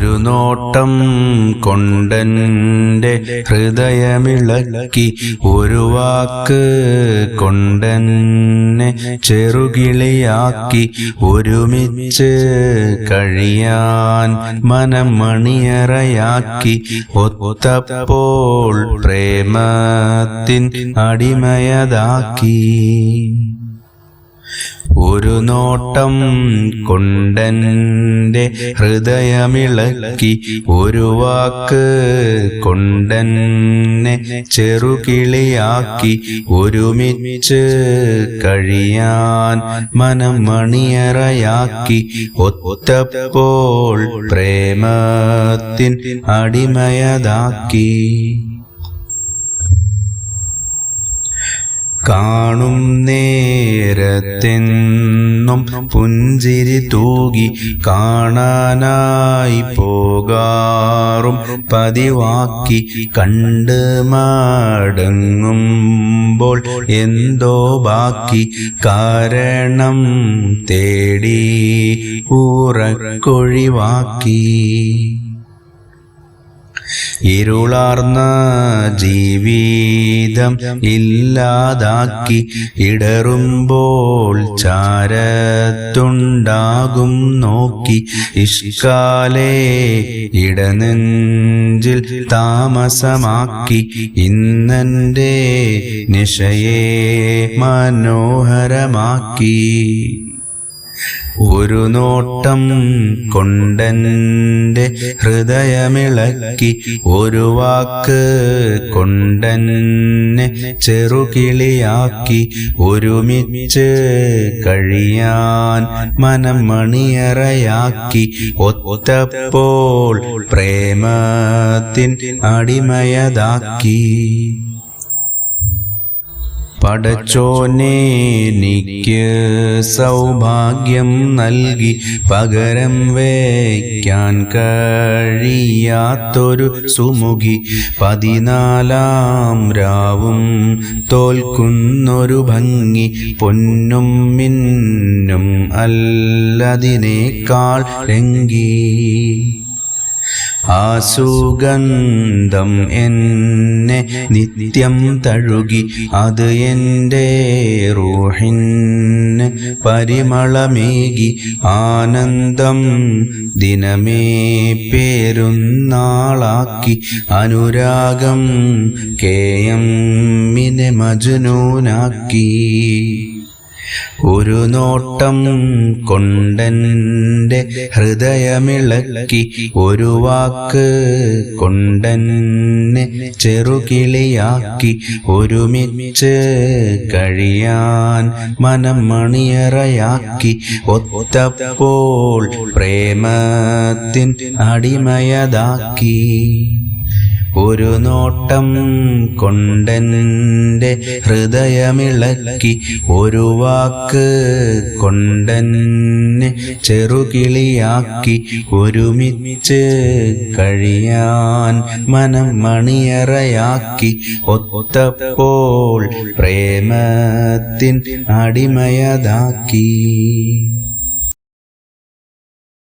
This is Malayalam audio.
ഒരു നോട്ടം കൊണ്ടെൻ്റെ ഹൃദയമിളക്കി, ഒരു വാക്ക് കൊണ്ടെന്നെ ചെറുകിളിയാക്കി, ഒരുമിച്ച് കഴിയാൻ മനം മണിയറയാക്കി, ഒത്തപ്പോൾ പ്രേമത്തിൻ അടിമയതാക്കി. ഒരു നോട്ടം കൊണ്ടെൻ്റെ ഹൃദയമിളക്കി, ഒരു വാക്ക് കൊണ്ടെന്നെ ചെറുകിളിയാക്കി, ഒരുമിച്ച് കഴിയാൻ മനം മണിയറയാക്കി, ഒത്തപ്പോൾ പ്രേമത്തിൻ അടിമയതാക്കി. കാണും നേരത്തെന്നും പുഞ്ചിരി തൂകി, കാണാനായി പോകാറും പതിവാക്കി, കണ്ട് മടങ്ങുമ്പോൾ എന്തോ ബാക്കി, കാരണം തേടി ഉറക്കൊഴിവാക്കി. ഇരുളാർന്ന ജീവിതം ഇല്ലാതാക്കി, ഇടറുമ്പോൾ ചാരത്തുണ്ടാകും നോക്കി, ഇഷ്കാലേ ഇടനെഞ്ചിൽ താമസമാക്കി, ഇന്നെൻ്റെ നിശയെ മനോഹരമാക്കി. ഒരു നോട്ടം കൊണ്ടെൻ്റെ ഹൃദയമിളക്കി, ഒരു വാക്ക് കൊണ്ടെന്നെ ചെറുകിളിയാക്കി, ഒരുമിച്ച് കഴിയാൻ മനം മണിയറയാക്കി, ഒത്തപ്പോൾ പ്രേമത്തിൻ അടിമയതാക്കി. പടച്ചോനെ എനിക്ക് സൗഭാഗ്യം നൽകി, പകരം വയ്ക്കാൻ കഴിയാത്തൊരു സുമുഖി, 14 രാവും തോൽക്കുന്നൊരു ഭംഗി, പൊന്നും മിന്നും അല്ലതിനേക്കാൾ രംഗി. ആ സുഗന്ധം എന്നെ നിത്യം തഴുകി, അത് എൻ്റെ റൂഹിന് പരിമളമേകി, ആനന്ദം ദിനമേ പേരുന്നാളാക്കി, അനുരാഗം കേയമ്മിനെ മജ്നൂനാക്കി. ഒരു നോട്ടം കൊണ്ടെൻ്റെ ഹൃദയമിളക്കി, ഒരു വാക്ക് കൊണ്ടെന്നെ ചെറുകിളിയാക്കി, ഒരുമിച്ച് കഴിയാൻ മനം മണിയറയാക്കി, ഒത്തപ്പോൾ പ്രേമത്തിൻ അടിമയതാക്കി. ഒരു നോട്ടം കൊണ്ടെൻ്റെ ഹൃദയമിളക്കി, ഒരു വാക്ക് കൊണ്ടെന്നെ ചെറുകിളിയാക്കി, ഒരുമിച്ച് കഴിയാൻ മനം മണിയറയാക്കി, ഒത്തപ്പോൾ പ്രേമത്തിൻ അടിമയതാക്കി.